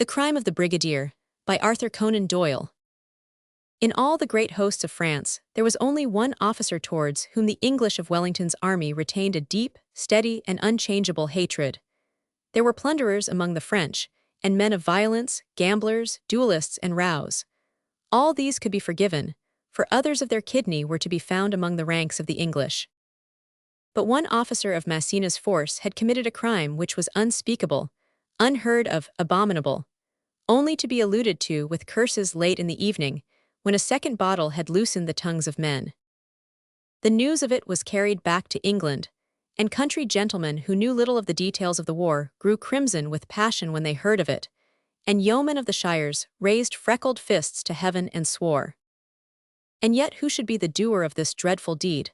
Crime of the Brigadier, by Arthur Conan Doyle. In all the great hosts of France, there was only one officer towards whom the English of Wellington's army retained a deep, steady, and unchangeable hatred. There were plunderers among the French, and men of violence, gamblers, duelists, and rows. All these could be forgiven, for others of their kidney were to be found among the ranks of the English. But one officer of Massina's force had committed a crime which was unspeakable, unheard of, abominable, only to be alluded to with curses late in the evening, when a second bottle had loosened the tongues of men. The news of it was carried back to England, and country gentlemen who knew little of the details of the war grew crimson with passion when they heard of it, and yeomen of the shires raised freckled fists to heaven and swore. And yet who should be the doer of this dreadful deed,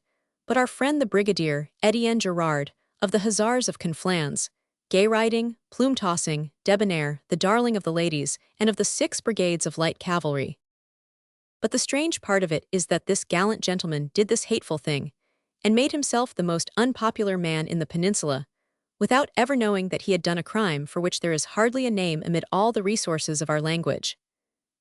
but our friend the Brigadier, Etienne Gerard, of the Hussars of Conflans, gay-riding, plume-tossing, debonair, the darling of the ladies, and of the 6 brigades of light cavalry. But the strange part of it is that this gallant gentleman did this hateful thing, and made himself the most unpopular man in the peninsula, without ever knowing that he had done a crime for which there is hardly a name amid all the resources of our language.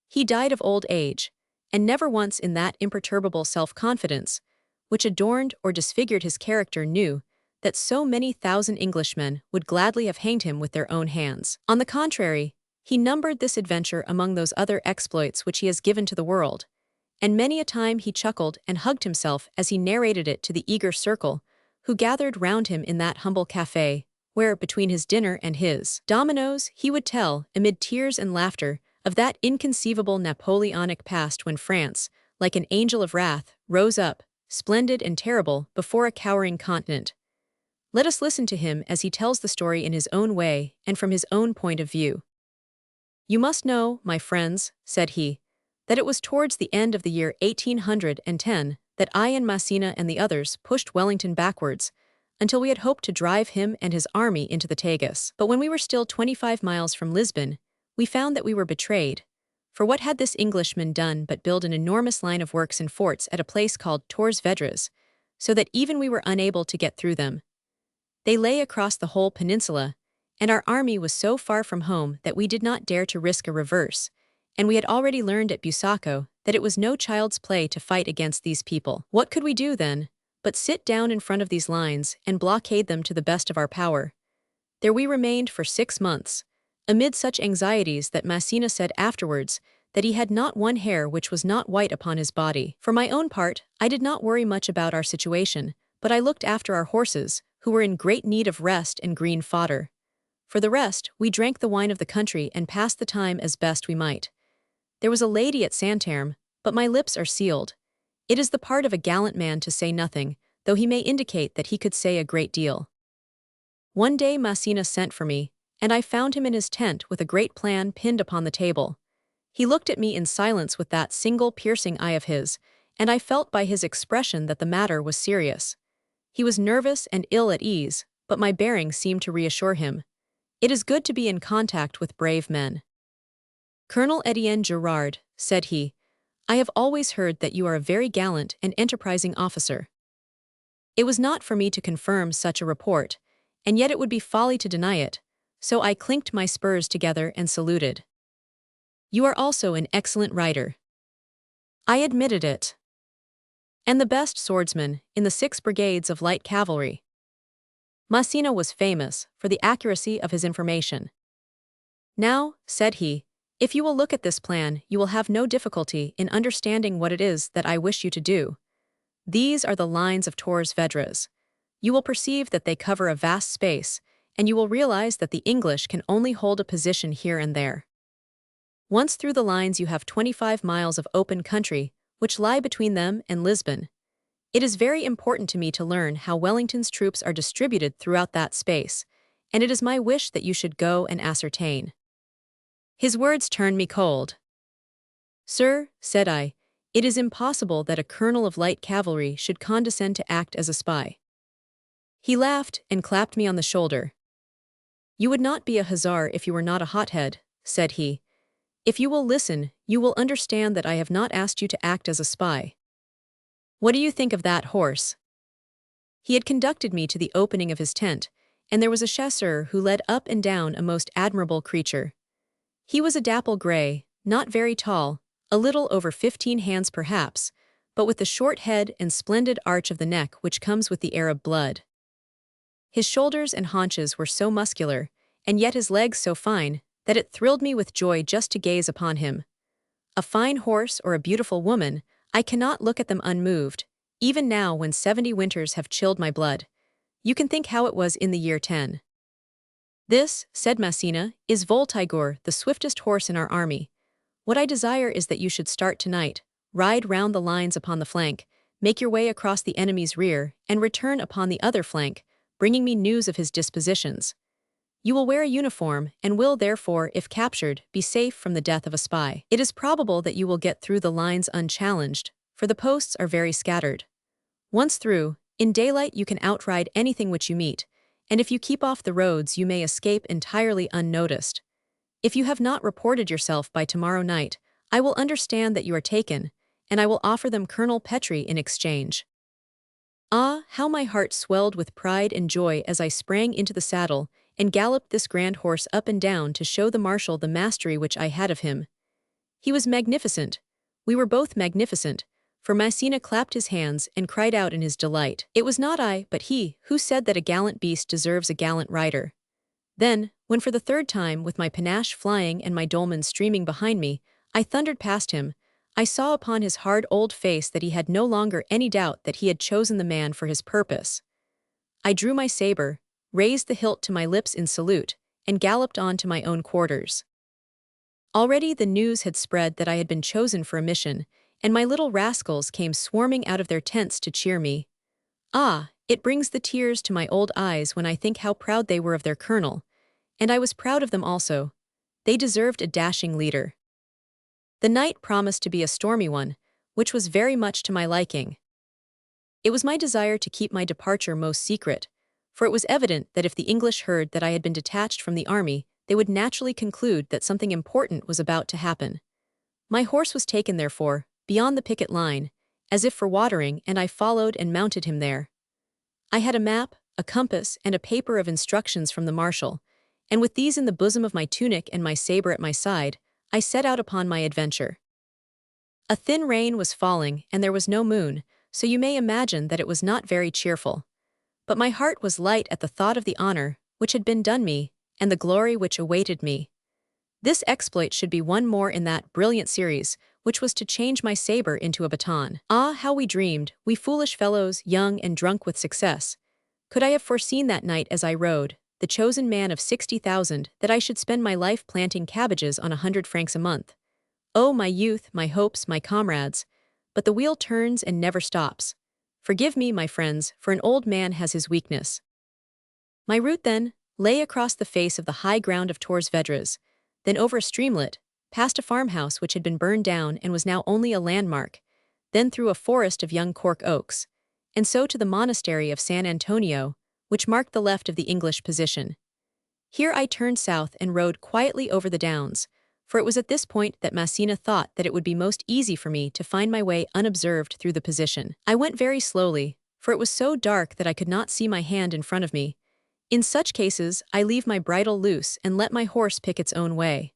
He died of old age, and never once in that imperturbable self-confidence, which adorned or disfigured his character, knew that so many thousand Englishmen would gladly have hanged him with their own hands. On the contrary, he numbered this adventure among those other exploits which he has given to the world, and many a time he chuckled and hugged himself as he narrated it to the eager circle who gathered round him in that humble café, where, between his dinner and his dominoes, he would tell, amid tears and laughter, of that inconceivable Napoleonic past when France, like an angel of wrath, rose up, splendid and terrible, before a cowering continent. Let us listen to him as he tells the story in his own way and from his own point of view. "You must know, my friends," said he, "that it was towards the end of the year 1810 that I and Massena and the others pushed Wellington backwards, until we had hoped to drive him and his army into the Tagus. But when we were still 25 miles from Lisbon, we found that we were betrayed. For what had this Englishman done but build an enormous line of works and forts at a place called Torres Vedras, so that even we were unable to get through them. They lay across the whole peninsula, and our army was so far from home that we did not dare to risk a reverse, and we had already learned at Busaco that it was no child's play to fight against these people. What could we do, then, but sit down in front of these lines and blockade them to the best of our power? There we remained for 6 months, amid such anxieties that Massena said afterwards that he had not one hair which was not white upon his body. For my own part, I did not worry much about our situation, but I looked after our horses, who were in great need of rest and green fodder. For the rest, we drank the wine of the country and passed the time as best we might. There was a lady at Santarem, but my lips are sealed. It is the part of a gallant man to say nothing, though he may indicate that he could say a great deal. One day Massena sent for me, and I found him in his tent with a great plan pinned upon the table. He looked at me in silence with that single piercing eye of his, and I felt by his expression that the matter was serious. He was nervous and ill at ease, but my bearing seemed to reassure him. It is good to be in contact with brave men. "Colonel Etienne Gerard," said he, "I have always heard that you are a very gallant and enterprising officer. It was not for me to confirm such a report, and yet it would be folly to deny it, so I clinked my spurs together and saluted. You are also an excellent rider." I admitted it. "And the best swordsman in the 6 brigades of light cavalry." Massena was famous for the accuracy of his information. "Now," said he, "if you will look at this plan, you will have no difficulty in understanding what it is that I wish you to do. These are the lines of Torres Vedras. You will perceive that they cover a vast space, and you will realize that the English can only hold a position here and there. Once through the lines you have 25 miles of open country, which lie between them and Lisbon. It is very important to me to learn how Wellington's troops are distributed throughout that space, and it is my wish that you should go and ascertain." His words turned me cold. "Sir," said I, "it is impossible that a colonel of light cavalry should condescend to act as a spy." He laughed and clapped me on the shoulder. "You would not be a hussar if you were not a hothead," said he. "If you will listen, you will understand that I have not asked you to act as a spy. What do you think of that horse?" He had conducted me to the opening of his tent, and there was a chasseur who led up and down a most admirable creature. He was a dapple gray, not very tall, a little over 15 hands perhaps, but with the short head and splendid arch of the neck which comes with the Arab blood. His shoulders and haunches were so muscular, and yet his legs so fine, that it thrilled me with joy just to gaze upon him. A fine horse or a beautiful woman, I cannot look at them unmoved, even now when 70 winters have chilled my blood. You can think how it was in the year 10. This, said Massena, is Voltigeur, the swiftest horse in our army. What I desire is that you should start tonight, ride round the lines upon the flank, make your way across the enemy's rear, and return upon the other flank, bringing me news of his dispositions. You will wear a uniform, and will therefore, if captured, be safe from the death of a spy. It is probable that you will get through the lines unchallenged, for the posts are very scattered. Once through, in daylight you can outride anything which you meet, and if you keep off the roads you may escape entirely unnoticed. If you have not reported yourself by tomorrow night, I will understand that you are taken, and I will offer them Colonel Petrie in exchange. Ah, how my heart swelled with pride and joy as I sprang into the saddle, and galloped this grand horse up and down to show the marshal the mastery which I had of him. He was magnificent. We were both magnificent, for Massena clapped his hands and cried out in his delight. It was not I, but he, who said that a gallant beast deserves a gallant rider. Then, when for the third time, with my panache flying and my dolman streaming behind me, I thundered past him, I saw upon his hard old face that he had no longer any doubt that he had chosen the man for his purpose. I drew my saber, raised the hilt to my lips in salute, and galloped on to my own quarters. Already the news had spread that I had been chosen for a mission, and my little rascals came swarming out of their tents to cheer me. Ah, it brings the tears to my old eyes when I think how proud they were of their colonel, and I was proud of them also. They deserved a dashing leader. The night promised to be a stormy one, which was very much to my liking. It was my desire to keep my departure most secret, for it was evident that if the English heard that I had been detached from the army, they would naturally conclude that something important was about to happen. My horse was taken, therefore, beyond the picket line, as if for watering, and I followed and mounted him there. I had a map, a compass, and a paper of instructions from the marshal, and with these in the bosom of my tunic and my saber at my side, I set out upon my adventure. A thin rain was falling, and there was no moon, so you may imagine that it was not very cheerful. But my heart was light at the thought of the honor which had been done me, and the glory which awaited me. This exploit should be one more in that brilliant series, which was to change my saber into a baton. Ah, how we dreamed, we foolish fellows, young and drunk with success. Could I have foreseen that night as I rode, the chosen man of 60,000, that I should spend my life planting cabbages on 100 francs a month? Oh, my youth, my hopes, my comrades! But the wheel turns and never stops. Forgive me, my friends, for an old man has his weakness. My route, then, lay across the face of the high ground of Torres Vedras, then over a streamlet, past a farmhouse which had been burned down and was now only a landmark, then through a forest of young cork oaks, and so to the monastery of San Antonio, which marked the left of the English position. Here I turned south and rode quietly over the downs, for it was at this point that Massena thought that it would be most easy for me to find my way unobserved through the position. I went very slowly, for it was so dark that I could not see my hand in front of me. In such cases, I leave my bridle loose and let my horse pick its own way.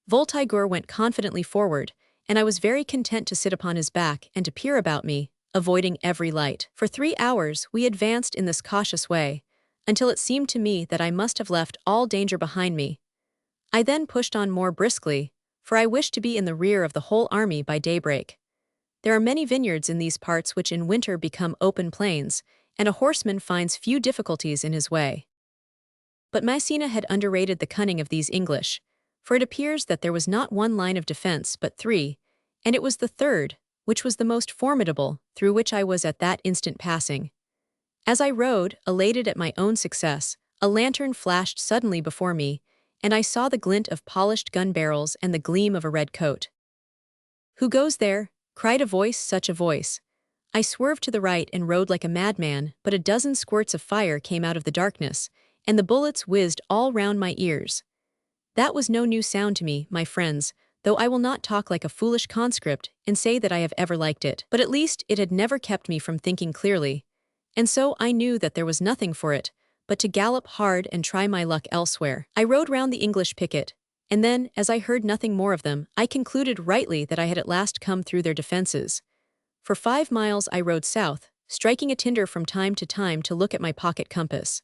Voltigeur went confidently forward, and I was very content to sit upon his back and to peer about me, avoiding every light. For 3 hours we advanced in this cautious way, until it seemed to me that I must have left all danger behind me. I then pushed on more briskly, for I wished to be in the rear of the whole army by daybreak. There are many vineyards in these parts which in winter become open plains, and a horseman finds few difficulties in his way. But Massena had underrated the cunning of these English, for it appears that there was not one line of defense but 3, and it was the third, which was the most formidable, through which I was at that instant passing. As I rode, elated at my own success, a lantern flashed suddenly before me, and I saw the glint of polished gun barrels and the gleam of a red coat. "Who goes there?" cried a voice, such a voice. I swerved to the right and rode like a madman, but a dozen squirts of fire came out of the darkness, and the bullets whizzed all round my ears. That was no new sound to me, my friends, though I will not talk like a foolish conscript and say that I have ever liked it. But at least it had never kept me from thinking clearly, and so I knew that there was nothing for it but to gallop hard and try my luck elsewhere. I rode round the English picket, And then, as I heard nothing more of them, I concluded rightly that I had at last come through their defenses. For 5 miles I rode south, striking a tinder from time to time to look at my pocket compass.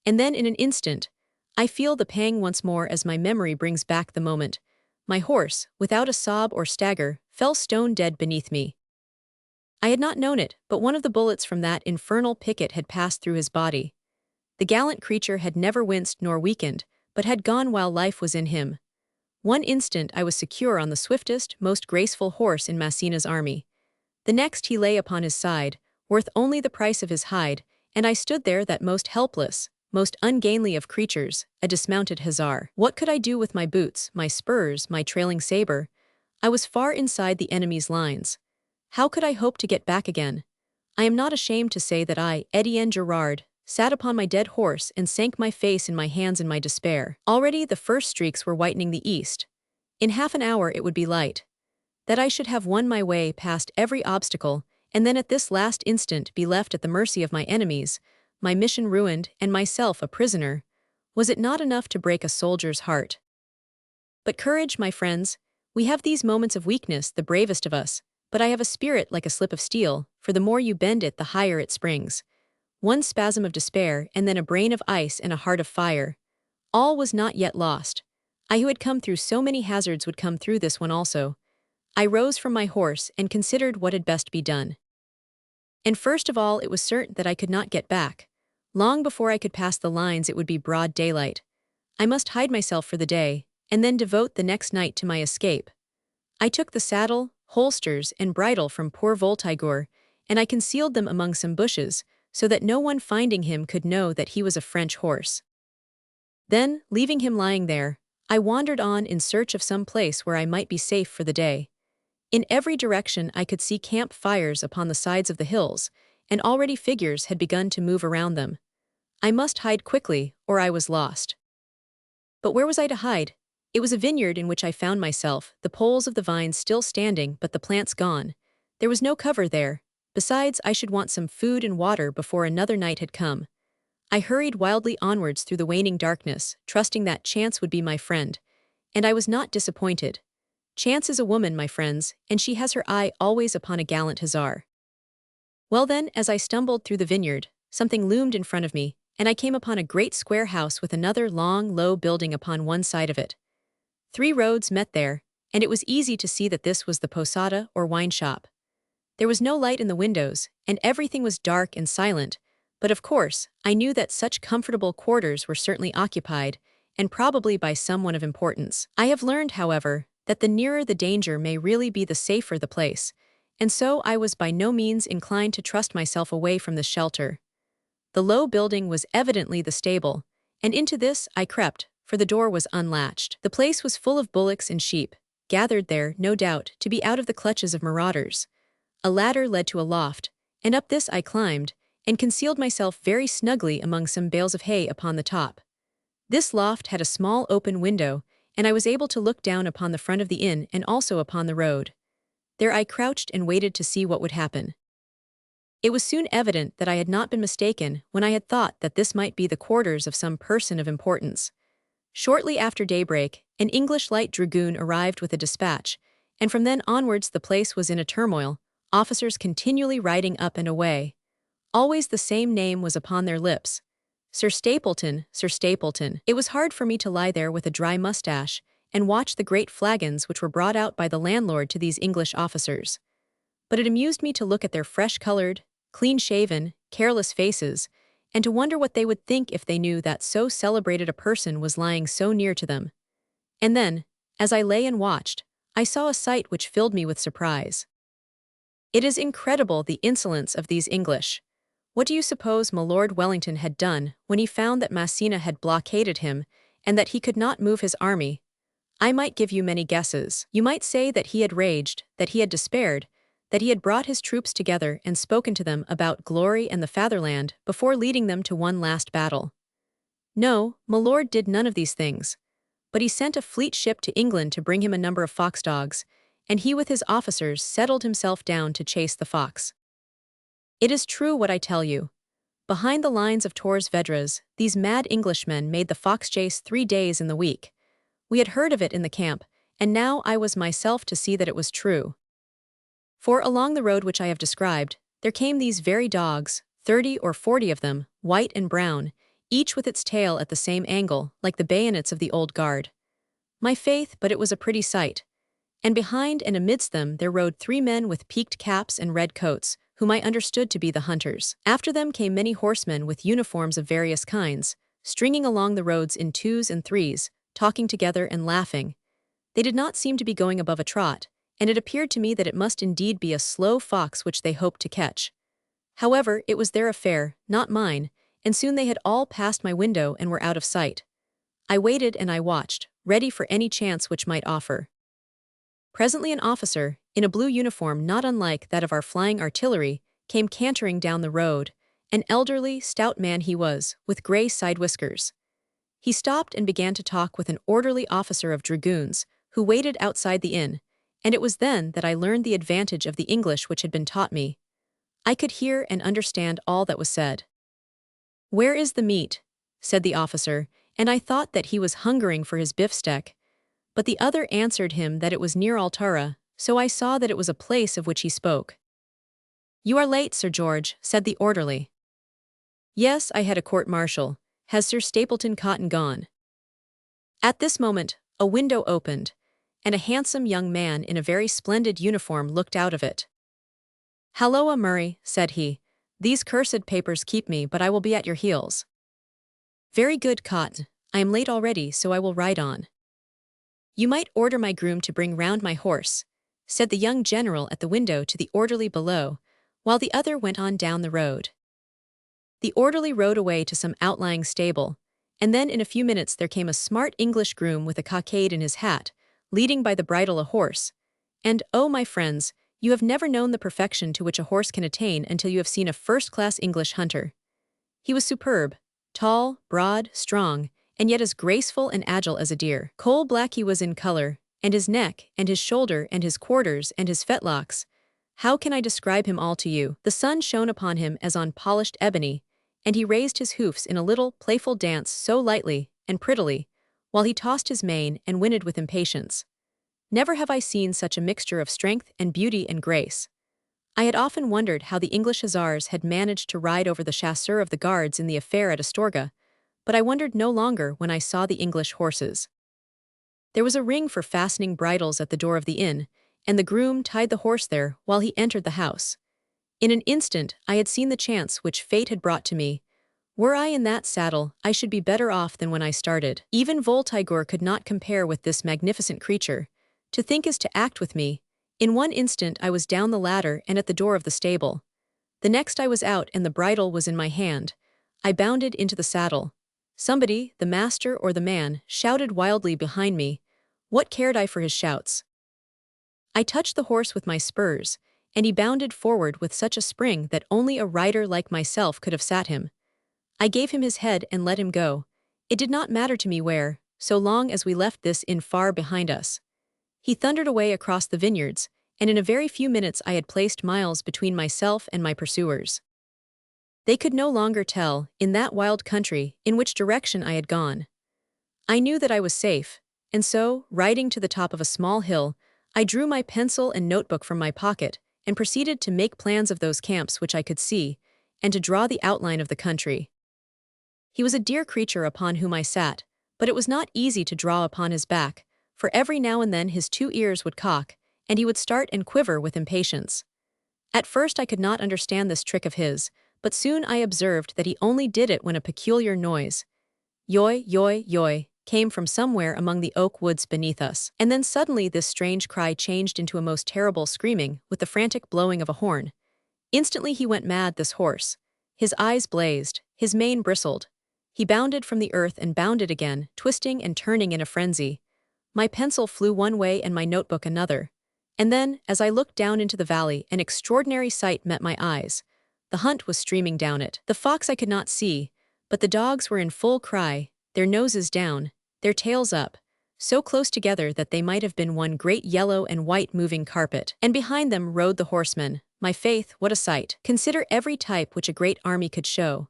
And then in an instant, I feel the pang once more as my memory brings back the moment. My horse, without a sob or stagger, fell stone dead beneath me. I had not known it, but one of the bullets from that infernal picket had passed through his body. The gallant creature had never winced nor weakened, but had gone while life was in him. One instant I was secure on the swiftest, most graceful horse in Massina's army. The next he lay upon his side, worth only the price of his hide, and I stood there that most helpless, most ungainly of creatures, a dismounted hussar. What could I do with my boots, my spurs, my trailing saber? I was far inside the enemy's lines. How could I hope to get back again? I am not ashamed to say that I, Etienne Gerard, sat upon my dead horse and sank my face in my hands in my despair. Already the first streaks were whitening the east. In half an hour it would be light. That I should have won my way past every obstacle, and then at this last instant be left at the mercy of my enemies, my mission ruined, and myself a prisoner, was it not enough to break a soldier's heart? But courage, my friends, we have these moments of weakness, the bravest of us, but I have a spirit like a slip of steel, for the more you bend it, the higher it springs. One spasm of despair, and then a brain of ice and a heart of fire. All was not yet lost. I who had come through so many hazards would come through this one also. I rose from my horse and considered what had best be done. And first of all it was certain that I could not get back. Long before I could pass the lines it would be broad daylight. I must hide myself for the day, and then devote the next night to my escape. I took the saddle, holsters, and bridle from poor Voltigeur, and I concealed them among some bushes, so that no one finding him could know that he was a French horse. Then, leaving him lying there, I wandered on in search of some place where I might be safe for the day. In every direction I could see camp fires upon the sides of the hills, and already figures had begun to move around them. I must hide quickly, or I was lost. But where was I to hide? It was a vineyard in which I found myself, the poles of the vines still standing but the plants gone. There was no cover there. Besides, I should want some food and water before another night had come. I hurried wildly onwards through the waning darkness, trusting that chance would be my friend. And I was not disappointed. Chance is a woman, my friends, and she has her eye always upon a gallant hussar. Well then, as I stumbled through the vineyard, something loomed in front of me, and I came upon a great square house with another long, low building upon one side of it. 3 roads met there, and it was easy to see that this was the posada or wine shop. There was no light in the windows, and everything was dark and silent, but of course, I knew that such comfortable quarters were certainly occupied, and probably by someone of importance. I have learned, however, that the nearer the danger may really be the safer the place, and so I was by no means inclined to trust myself away from this shelter. The low building was evidently the stable, and into this I crept, for the door was unlatched. The place was full of bullocks and sheep, gathered there, no doubt, to be out of the clutches of marauders. A ladder led to a loft, and up this I climbed, and concealed myself very snugly among some bales of hay upon the top. This loft had a small open window, and I was able to look down upon the front of the inn and also upon the road. There I crouched and waited to see what would happen. It was soon evident that I had not been mistaken when I had thought that this might be the quarters of some person of importance. Shortly after daybreak, an English light dragoon arrived with a dispatch, and from then onwards the place was in a turmoil, officers continually riding up and away. Always the same name was upon their lips. Sir Stapleton, Sir Stapleton. It was hard for me to lie there with a dry mustache and watch the great flagons which were brought out by the landlord to these English officers. But it amused me to look at their fresh-colored, clean-shaven, careless faces, and to wonder what they would think if they knew that so celebrated a person was lying so near to them. And then, as I lay and watched, I saw a sight which filled me with surprise. It is incredible the insolence of these English. What do you suppose my Lord Wellington had done when he found that Massena had blockaded him and that he could not move his army? I might give you many guesses. You might say that he had raged, that he had despaired, that he had brought his troops together and spoken to them about glory and the fatherland before leading them to one last battle. No, my lord did none of these things, but he sent a fleet ship to England to bring him a number of foxdogs, and he with his officers settled himself down to chase the fox. It is true what I tell you. Behind the lines of Torres Vedras, these mad Englishmen made the fox chase 3 days in the week. We had heard of it in the camp, and now I was myself to see that it was true. For along the road which I have described, there came these very dogs, 30 or 40 of them, white and brown, each with its tail at the same angle, like the bayonets of the old guard. My faith, but it was a pretty sight. And behind and amidst them there rode 3 men with peaked caps and red coats, whom I understood to be the hunters. After them came many horsemen with uniforms of various kinds, stringing along the roads in 2s and 3s, talking together and laughing. They did not seem to be going above a trot, and it appeared to me that it must indeed be a slow fox which they hoped to catch. However, it was their affair, not mine, and soon they had all passed my window and were out of sight. I waited and I watched, ready for any chance which might offer. Presently an officer, in a blue uniform not unlike that of our flying artillery, came cantering down the road. An elderly, stout man he was, with grey side whiskers. He stopped and began to talk with an orderly officer of dragoons, who waited outside the inn, and it was then that I learned the advantage of the English which had been taught me. I could hear and understand all that was said. "Where is the meat?" said the officer, and I thought that he was hungering for his beefsteak. But the other answered him that it was near Altara, so I saw that it was a place of which he spoke. "You are late, Sir George," said the orderly. "Yes, I had a court-martial. Has Sir Stapleton Cotton gone?" At this moment, a window opened, and a handsome young man in a very splendid uniform looked out of it. "Halloa, Murray," said he. "These cursed papers keep me, but I will be at your heels." "Very good, Cotton. I am late already, so I will ride on." "You might order my groom to bring round my horse," said the young general at the window to the orderly below, while the other went on down the road. The orderly rode away to some outlying stable, and then in a few minutes there came a smart English groom with a cockade in his hat, leading by the bridle a horse. And, oh my friends, you have never known the perfection to which a horse can attain until you have seen a first-class English hunter. He was superb, tall, broad, strong, and yet as graceful and agile as a deer. Coal-black he was in color, and his neck, and his shoulder, and his quarters, and his fetlocks. How can I describe him all to you? The sun shone upon him as on polished ebony, and he raised his hoofs in a little, playful dance so lightly and prettily, while he tossed his mane and whinnied with impatience. Never have I seen such a mixture of strength and beauty and grace. I had often wondered how the English hussars had managed to ride over the chasseur of the guards in the affair at Astorga, but I wondered no longer when I saw the English horses. There was a ring for fastening bridles at the door of the inn, and the groom tied the horse there while he entered the house. In an instant I had seen the chance which fate had brought to me. Were I in that saddle, I should be better off than when I started. Even Voltigeur could not compare with this magnificent creature. To think is to act with me. In one instant I was down the ladder and at the door of the stable. The next I was out and the bridle was in my hand. I bounded into the saddle. Somebody, the master or the man, shouted wildly behind me. What cared I for his shouts? I touched the horse with my spurs, and he bounded forward with such a spring that only a rider like myself could have sat him. I gave him his head and let him go. It did not matter to me where, so long as we left this inn far behind us. He thundered away across the vineyards, and in a very few minutes I had placed miles between myself and my pursuers. They could no longer tell, in that wild country, in which direction I had gone. I knew that I was safe, and so, riding to the top of a small hill, I drew my pencil and notebook from my pocket, and proceeded to make plans of those camps which I could see, and to draw the outline of the country. He was a dear creature upon whom I sat, but it was not easy to draw upon his back, for every now and then his 2 ears would cock, and he would start and quiver with impatience. At first I could not understand this trick of his, but soon I observed that he only did it when a peculiar noise, yoy, yoy, yoy, came from somewhere among the oak woods beneath us. And then suddenly this strange cry changed into a most terrible screaming, with the frantic blowing of a horn. Instantly he went mad, this horse. His eyes blazed, his mane bristled. He bounded from the earth and bounded again, twisting and turning in a frenzy. My pencil flew one way and my notebook another. And then, as I looked down into the valley, an extraordinary sight met my eyes. The hunt was streaming down it. The fox I could not see, but the dogs were in full cry, their noses down, their tails up, so close together that they might have been one great yellow and white moving carpet. And behind them rode the horsemen. My faith, what a sight! Consider every type which a great army could show.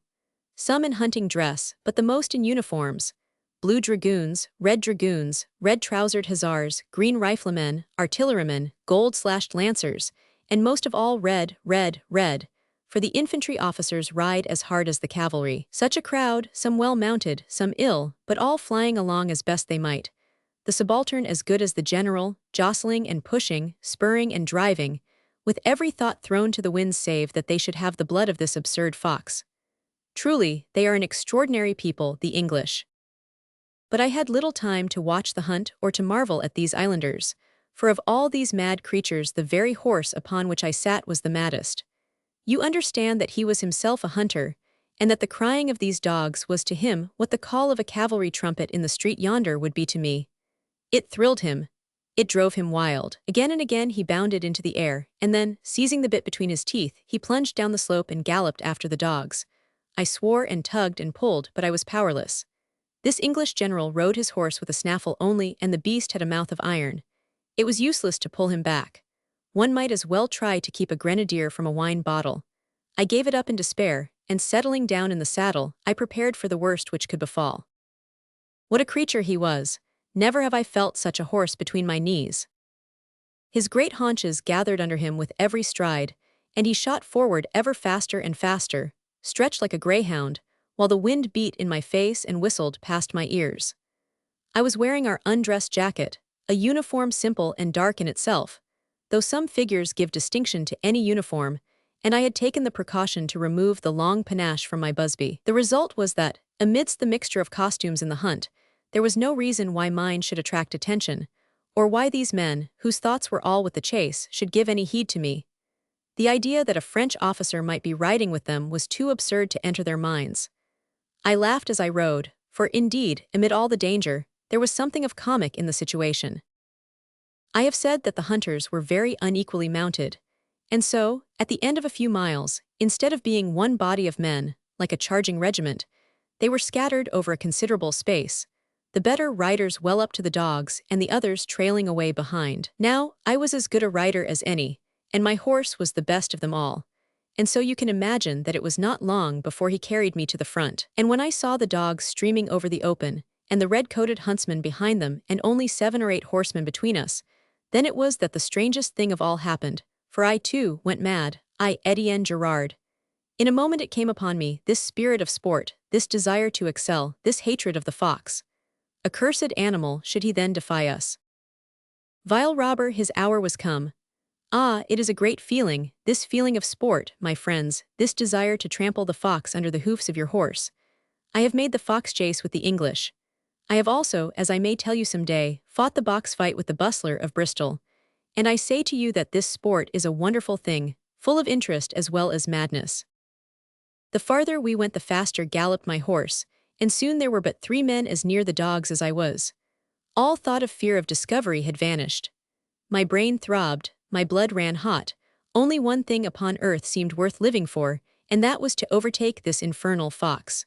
Some in hunting dress, but the most in uniforms. blue dragoons, red-trousered hussars, green riflemen, artillerymen, gold-slashed lancers, and most of all red, for the infantry officers ride as hard as the cavalry. Such a crowd, some well-mounted, some ill, but all flying along as best they might. The subaltern as good as the general, jostling and pushing, spurring and driving, with every thought thrown to the winds save that they should have the blood of this absurd fox. Truly, they are an extraordinary people, the English. But I had little time to watch the hunt or to marvel at these islanders, for of all these mad creatures the very horse upon which I sat was the maddest. You understand that he was himself a hunter, and that the crying of these dogs was to him what the call of a cavalry trumpet in the street yonder would be to me. It thrilled him. It drove him wild. Again and again he bounded into the air, and then, seizing the bit between his teeth, he plunged down the slope and galloped after the dogs. I swore and tugged and pulled, but I was powerless. This English general rode his horse with a snaffle only, and the beast had a mouth of iron. It was useless to pull him back. One might as well try to keep a grenadier from a wine bottle. I gave it up in despair, and settling down in the saddle, I prepared for the worst which could befall. What a creature he was! Never have I felt such a horse between my knees. His great haunches gathered under him with every stride, and he shot forward ever faster and faster, stretched like a greyhound, while the wind beat in my face and whistled past my ears. I was wearing our undress jacket, a uniform simple and dark in itself, though some figures give distinction to any uniform, and I had taken the precaution to remove the long panache from my busby. The result was that, amidst the mixture of costumes in the hunt, there was no reason why mine should attract attention, or why these men, whose thoughts were all with the chase, should give any heed to me. The idea that a French officer might be riding with them was too absurd to enter their minds. I laughed as I rode, for indeed, amid all the danger, there was something of comic in the situation. I have said that the hunters were very unequally mounted, and so, at the end of a few miles, instead of being one body of men, like a charging regiment, they were scattered over a considerable space, the better riders well up to the dogs and the others trailing away behind. Now, I was as good a rider as any, and my horse was the best of them all, and so you can imagine that it was not long before he carried me to the front. And when I saw the dogs streaming over the open, and the red-coated huntsman behind them and only 7 or 8 horsemen between us, then it was that the strangest thing of all happened, for I too went mad, I, Etienne Gerard. In a moment it came upon me, this spirit of sport, this desire to excel, this hatred of the fox. Accursed animal, should he then defy us? Vile robber, his hour was come. Ah, it is a great feeling, this feeling of sport, my friends, this desire to trample the fox under the hoofs of your horse. I have made the fox chase with the English. I have also, as I may tell you some day, fought the box fight with the bustler of Bristol. And I say to you that this sport is a wonderful thing, full of interest as well as madness. The farther we went the faster galloped my horse, and soon there were but 3 men as near the dogs as I was. All thought of fear of discovery had vanished. My brain throbbed, my blood ran hot. Only one thing upon earth seemed worth living for, and that was to overtake this infernal fox.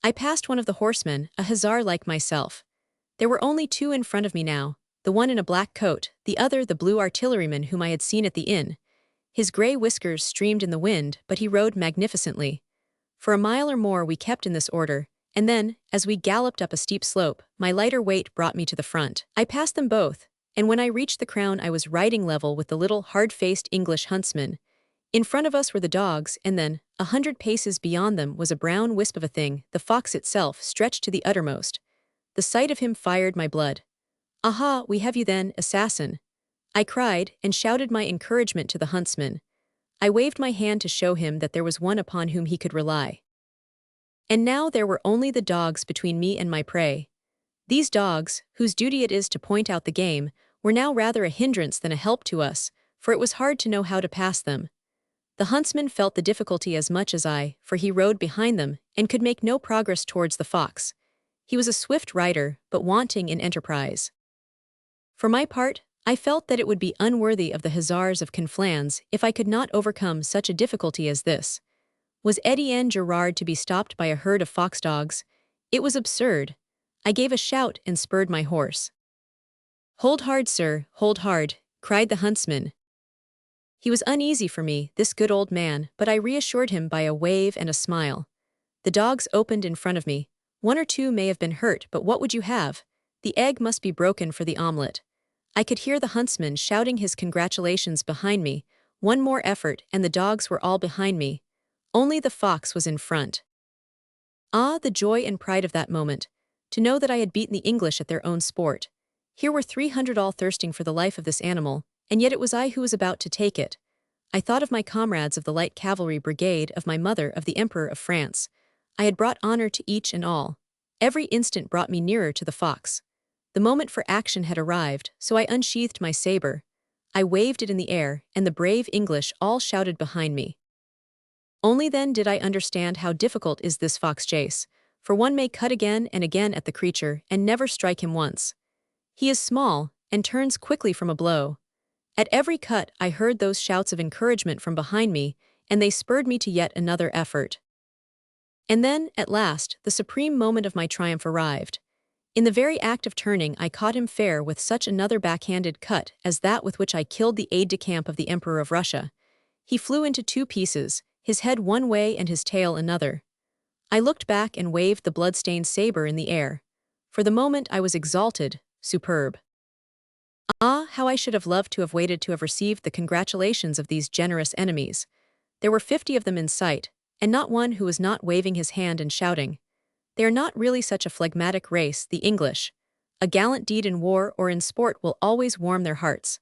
I passed one of the horsemen, a hussar like myself. There were only 2 in front of me now, the one in a black coat, the other the blue artilleryman whom I had seen at the inn. His grey whiskers streamed in the wind, but he rode magnificently. For a mile or more we kept in this order, and then, as we galloped up a steep slope, my lighter weight brought me to the front. I passed them both, and when I reached the crown I was riding level with the little hard-faced English huntsman. In front of us were the dogs, and then, 100 paces beyond them was a brown wisp of a thing, the fox itself, stretched to the uttermost. The sight of him fired my blood. "Aha, we have you then, assassin!" I cried, and shouted my encouragement to the huntsman. I waved my hand to show him that there was one upon whom he could rely. And now there were only the dogs between me and my prey. These dogs, whose duty it is to point out the game, were now rather a hindrance than a help to us, for it was hard to know how to pass them. The huntsman felt the difficulty as much as I, for he rode behind them, and could make no progress towards the fox. He was a swift rider, but wanting in enterprise. For my part, I felt that it would be unworthy of the hussars of Conflans if I could not overcome such a difficulty as this. Was Etienne Gerard to be stopped by a herd of foxdogs? It was absurd. I gave a shout and spurred my horse. "Hold hard, sir, hold hard," cried the huntsman. He was uneasy for me, this good old man, but I reassured him by a wave and a smile. The dogs opened in front of me. One or two may have been hurt, but what would you have? The egg must be broken for the omelet. I could hear the huntsman shouting his congratulations behind me. One more effort, and the dogs were all behind me. Only the fox was in front. Ah, the joy and pride of that moment, to know that I had beaten the English at their own sport. Here were 300 all thirsting for the life of this animal, and yet it was I who was about to take it. I thought of my comrades of the light cavalry brigade, of my mother, of the Emperor of France. I had brought honor to each and all. Every instant brought me nearer to the fox. The moment for action had arrived, so I unsheathed my saber. I waved it in the air, and the brave English all shouted behind me. Only then did I understand how difficult is this fox chase, for one may cut again and again at the creature and never strike him once. He is small, and turns quickly from a blow. At every cut I heard those shouts of encouragement from behind me, and they spurred me to yet another effort. And then, at last, the supreme moment of my triumph arrived. In the very act of turning, I caught him fair with such another backhanded cut as that with which I killed the aide-de-camp of the Emperor of Russia. He flew into two pieces, his head one way and his tail another. I looked back and waved the blood-stained saber in the air. For the moment I was exalted, superb. Ah, how I should have loved to have waited to have received the congratulations of these generous enemies. There were 50 of them in sight, and not one who was not waving his hand and shouting. They are not really such a phlegmatic race, the English. A gallant deed in war or in sport will always warm their hearts.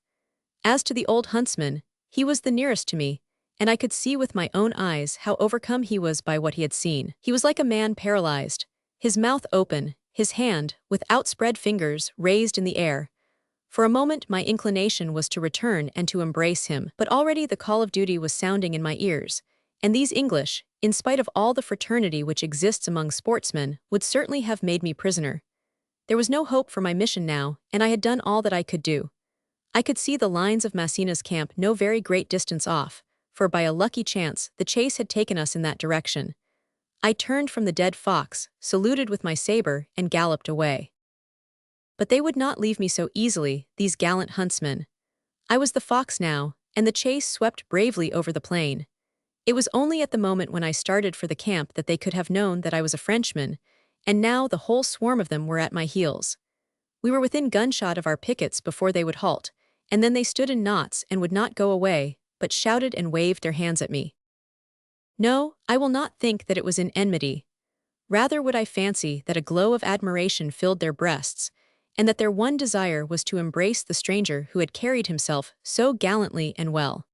As to the old huntsman, he was the nearest to me, and I could see with my own eyes how overcome he was by what he had seen. He was like a man paralyzed, his mouth open, his hand, with outspread fingers, raised in the air. For a moment my inclination was to return and to embrace him, but already the call of duty was sounding in my ears, and these English, in spite of all the fraternity which exists among sportsmen, would certainly have made me prisoner. There was no hope for my mission now, and I had done all that I could do. I could see the lines of Massena's camp no very great distance off, for by a lucky chance the chase had taken us in that direction. I turned from the dead fox, saluted with my saber, and galloped away. But they would not leave me so easily, these gallant huntsmen. I was the fox now, and the chase swept bravely over the plain. It was only at the moment when I started for the camp that they could have known that I was a Frenchman, and now the whole swarm of them were at my heels. We were within gunshot of our pickets before they would halt, and then they stood in knots and would not go away, but shouted and waved their hands at me. No, I will not think that it was in enmity. Rather would I fancy that a glow of admiration filled their breasts, and that their one desire was to embrace the stranger who had carried himself so gallantly and well.